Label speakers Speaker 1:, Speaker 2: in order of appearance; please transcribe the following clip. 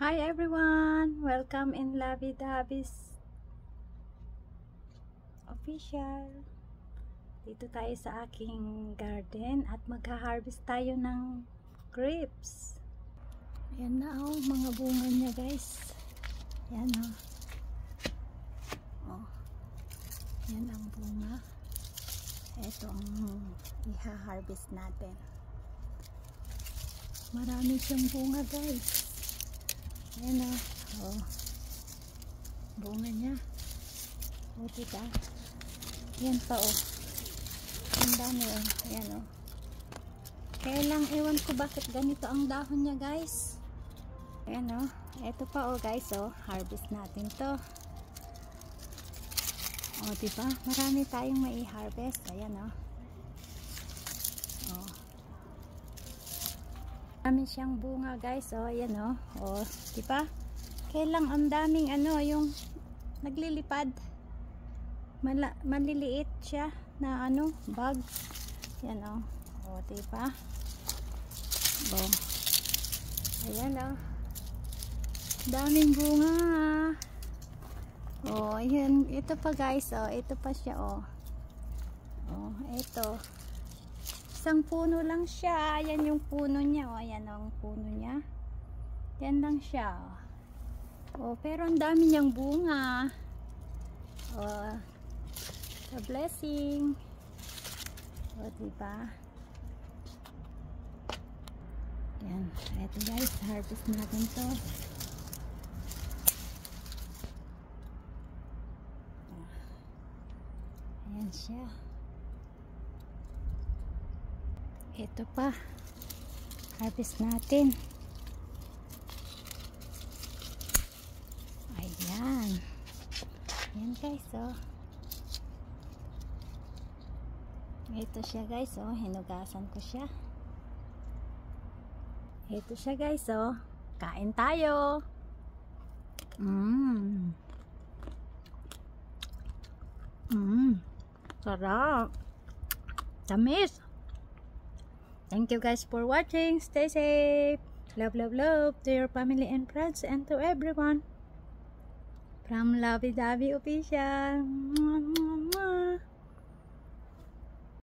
Speaker 1: Hi everyone! Welcome in Lovey Davi's official. Dito tayo sa aking garden at magha-harvest tayo ng grapes. Ayan na mga bunga niya guys. Ayan oh. Ayan ang bunga. Ito ang iha-harvest natin. Marami siyang bunga guys. Ayan oh. Bunga niya. O diba? Ayan pa ang dami ayan kaya lang ewan ko bakit ganito ang dahon niya guys. Ayan eto pa guys harvest natin to. O diba? Marami tayong mai-harvest. Ayan marami siyang bunga guys. Ayan diba? Kaya lang ang daming yung naglilipad. Maliliit siya na bag. Yan diba? Ayan daming bunga. Ayan, ito pa guys ito pa siya ito. Isang puno lang siya. Ayan yung puno niya ayan ang puno niya. Yan lang siya. Pero ang dami niyang bunga. A blessing. Diba? Yan. Ito guys, harvest natin to. Ayan siya. Ito pa. Harvest natin. Ayan. Ayan guys ito siya guys hinugasan ko siya. Ito siya guys kain tayo. Sarap. Tamis. Thank you guys for watching. Stay safe. Love to your family and friends and to everyone from Lovey Davi Official.